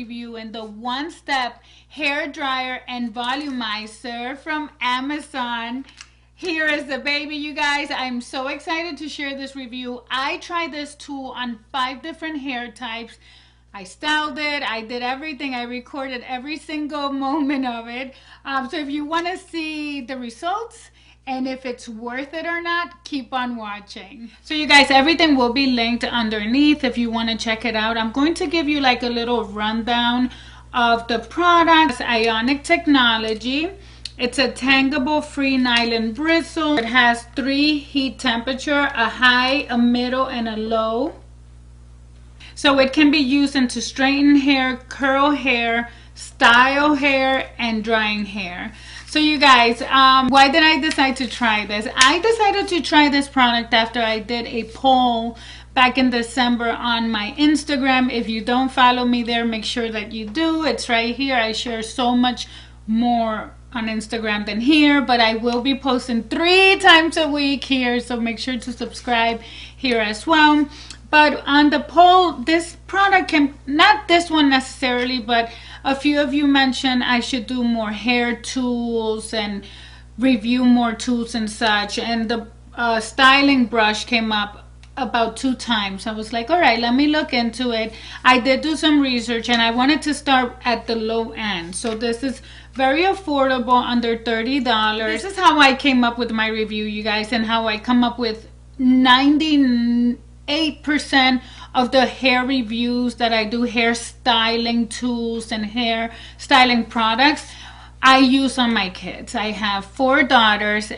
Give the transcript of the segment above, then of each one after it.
reviewing the one-step hair dryer and volumizer from Amazon. Here is the baby, you guys. I'm so excited to share this review. I tried this tool on 5 different hair types. I styled it. I did everything. I recorded every single moment of it. So if you want to see the results and if it's worth it or not, keep on watching. So you guys, everything will be linked underneath if you want to check it out. I'm going to give you like a little rundown of the product. Ionic technology. It's a tangible free nylon bristle. It has 3 heat temperature, a high, a middle, and a low. So it can be used to straighten hair, curl hair, style hair, and drying hair. So you guys, why did I decide to try this? I decided to try this product after I did a poll back in December on my Instagram. If you don't follow me there, make sure that you do. It's right here. I share so much more on Instagram than here, but I will be posting 3 times a week here, so make sure to subscribe here as well. But on the poll, this product can, not this one necessarily, but a few of you mentioned I should do more hair tools and review more tools and such, and the styling brush came up about 2 times. I was like, all right, let me look into it. I did do some research and I wanted to start at the low end. So this is very affordable, under $30. This is how I came up with my review, you guys, and how I come up with 98% of the hair reviews that I do, hair styling tools and hair styling products, I use on my kids. I have 4 daughters.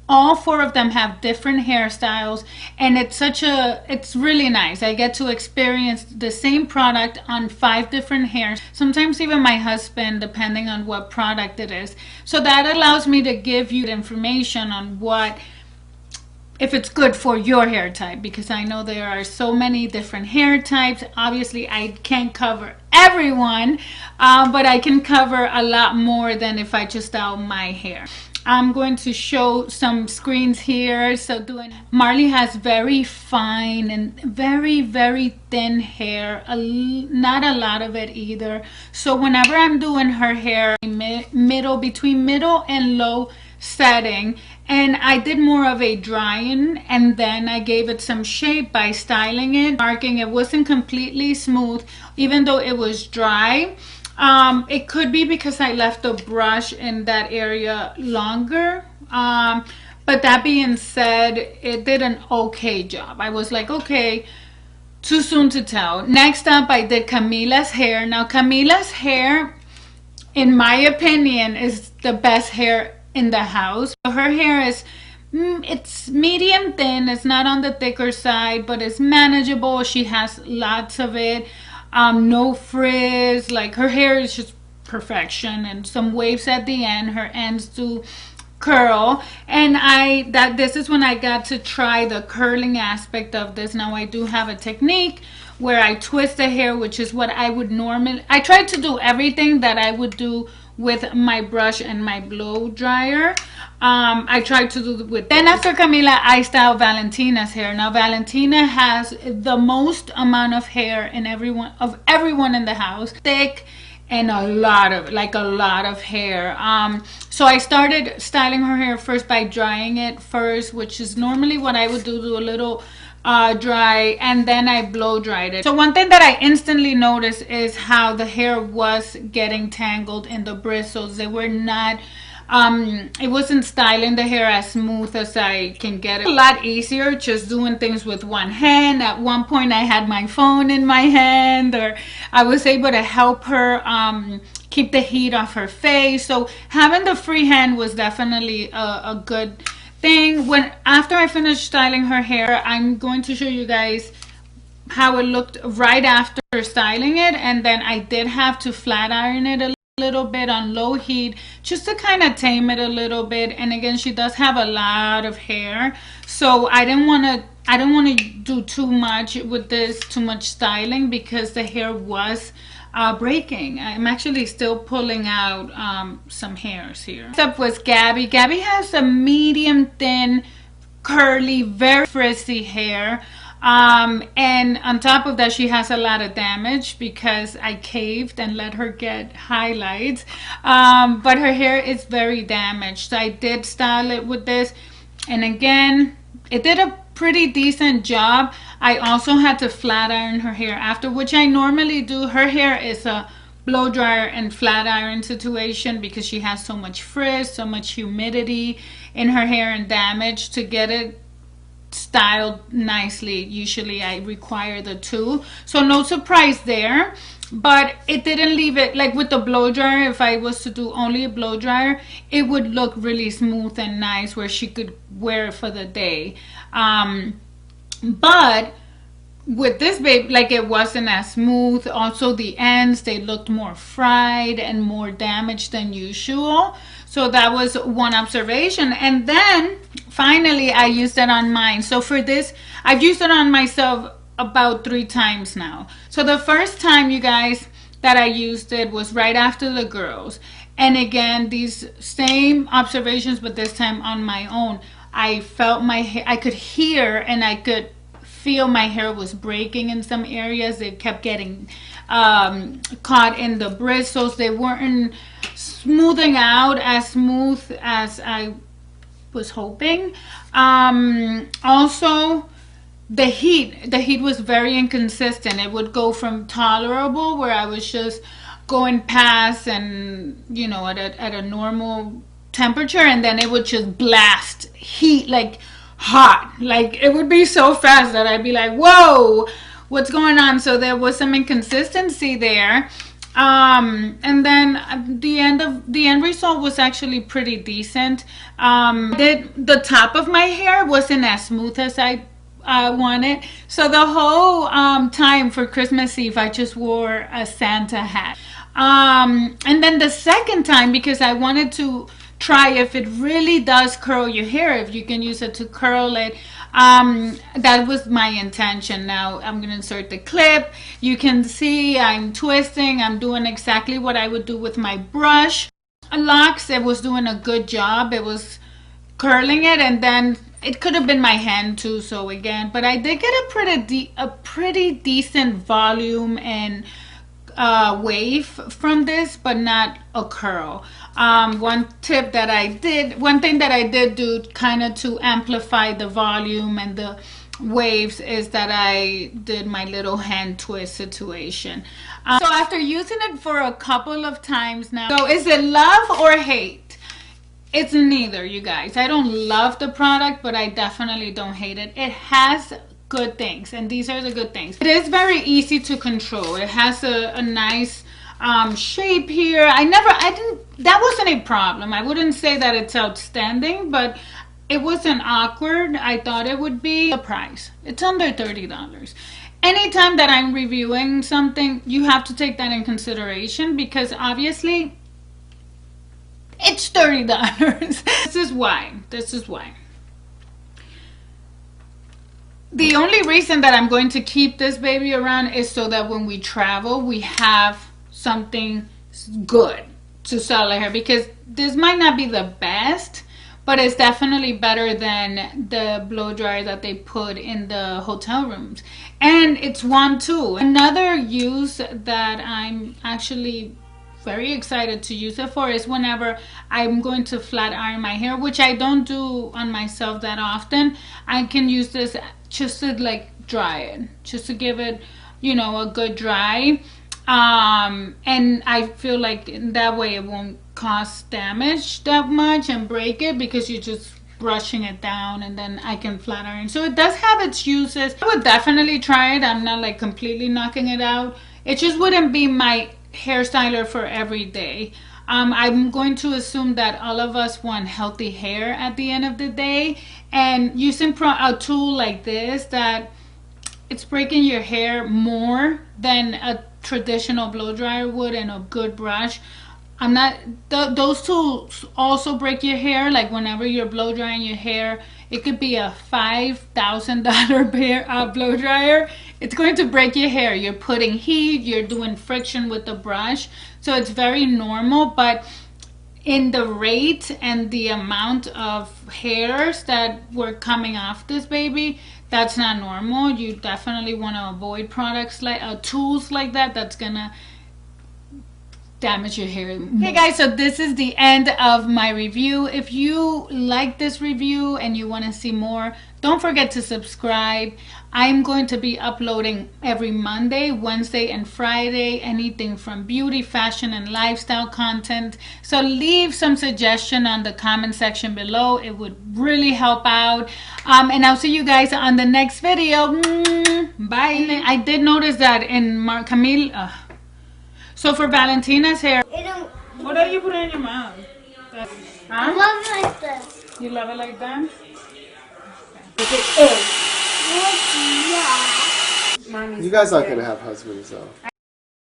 All 4 of them have different hairstyles, and it's really nice. I get to experience the same product on 5 different hairs, sometimes even my husband, depending on what product it is. So that allows me to give you information on if it's good for your hair type, because I know there are so many different hair types. Obviously I can't cover everyone, but I can cover a lot more than if I just style my hair. I'm going to show some screens here. So Marley has very fine and very, very thin hair, not a lot of it either. So whenever I'm doing her hair, between middle and low setting, and I did more of a drying, and then I gave it some shape by styling it, marking. It wasn't completely smooth, even though it was dry. It could be because I left the brush in that area longer. But that being said, it did an okay job. I was like, okay, too soon to tell. Next up, I did Camila's hair. Now, Camila's hair, in my opinion, is the best hair in the house. Her hair is, it's medium thin. It's not on the thicker side, but it's manageable. She has lots of it. No frizz. Like, her hair is just perfection, and some waves at the end. Her ends do curl, and this is when I got to try the curling aspect of this. Now I do have a technique where I twist the hair, which is what I would normally, I try to do everything that I would do with my brush and my blow dryer. I tried to do with. Then after Camila, I styled Valentina's hair. Now Valentina has the most amount of hair in everyone in the house, thick, and a lot of hair. So I started styling her hair first by drying it first, which is normally what I would do a little dry, and then I blow dried it. So one thing that I instantly noticed is how the hair was getting tangled in the bristles. They were not, it wasn't styling the hair as smooth as I can get it. A lot easier just doing things with one hand. At one point I had my phone in my hand, or I was able to help her keep the heat off her face. So having the free hand was definitely a good thing. After I finished styling her hair, I'm going to show you guys how it looked right after styling it, and then I did have to flat iron it a little bit on low heat just to kind of tame it a little bit. And again, she does have a lot of hair, so I don't want to do too much with this, too much styling, because the hair was breaking. I'm actually still pulling out some hairs here. Next up was Gabby. Gabby has a medium thin, curly, very frizzy hair. And on top of that, she has a lot of damage because I caved and let her get highlights. But her hair is very damaged. So I did style it with this. And again, it did a pretty decent job. I also had to flat iron her hair after, which I normally do. Her hair is a blow dryer and flat iron situation because she has so much frizz, so much humidity in her hair and damage. To get it styled nicely, usually I require the two, so no surprise there. But it didn't leave it, like with the blow dryer, if I was to do only a blow dryer, it would look really smooth and nice where she could wear it for the day. But with this babe, like, it wasn't as smooth. Also the ends, they looked more fried and more damaged than usual. So that was one observation. And then finally I used it on mine. So for this, I've used it on myself about 3 times now. So the first time, you guys, that I used it was right after the girls. And again, these same observations, but this time on my own. I felt my hair, I could hear and I could feel my hair was breaking in some areas. It kept getting caught in the bristles. They weren't smoothing out as smooth as I was hoping. Also, the heat was very inconsistent. It would go from tolerable, where I was just going past and, you know, at a normal temperature, and then it would just blast heat, like hot. Like, it would be so fast that I'd be like, whoa, what's going on? So there was some inconsistency there. And then the end result was actually pretty decent. The top of my hair wasn't as smooth as I wanted. So the whole time for Christmas Eve, I just wore a Santa hat. And then the second time, because I wanted to try if it really does curl your hair, if you can use it to curl it. That was my intention. Now I'm going to insert the clip. You can see I'm twisting. I'm doing exactly what I would do with my brush. Locks, it was doing a good job. It was curling it, and then it could have been my hand too. So again, but I did get a pretty decent volume and wave from this, but not a curl. One thing that I did do kind of to amplify the volume and the waves is that I did my little hand twist situation. So after using it for a couple of times now, so is it love or hate? It's neither, you guys. I don't love the product, but I definitely don't hate it. It has good things, and these are the good things. It is very easy to control. It has a nice shape here. That wasn't a problem. I wouldn't say that it's outstanding, but it wasn't awkward. I thought it would be. The price, it's under $30. Anytime that I'm reviewing something, you have to take that in consideration, because obviously it's $30. This is why. The only reason that I'm going to keep this baby around is so that when we travel, we have something good to sell her, because this might not be the best, but it's definitely better than the blow dryer that they put in the hotel rooms. And it's one too. Another use that I'm actually very excited to use it for is whenever I'm going to flat iron my hair, which I don't do on myself that often. I can use this just to like dry it, just to give it, you know, a good dry. And I feel like in that way it won't cause damage that much and break it, because you're just brushing it down, and then I can flat iron. So it does have its uses. I would definitely try it. I'm not like completely knocking it out. It just wouldn't be my hairstyler for every day. I'm going to assume that all of us want healthy hair at the end of the day, and using a tool like this, that it's breaking your hair more than a traditional blow dryer would and a good brush. Those tools also break your hair. Like whenever you're blow drying your hair, it could be a $5,000 blow dryer. It's going to break your hair. You're putting heat, you're doing friction with the brush. So it's very normal, but in the rate and the amount of hairs that were coming off this baby, that's not normal. You definitely want to avoid products like tools like that. That's gonna damage your hair. Okay guys, so this is the end of my review. If you like this review and you want to see more, don't forget to subscribe. I'm going to be uploading every Monday, Wednesday, and Friday, anything from beauty, fashion, and lifestyle content. So leave some suggestion on the comment section below. It would really help out. And I'll see you guys on the next video. Bye. I did notice that in Camille, so for Valentina's hair, what are you putting in your mouth? Huh? I love it like this. You love it like that? Yeah. You guys aren't gonna have husbands though.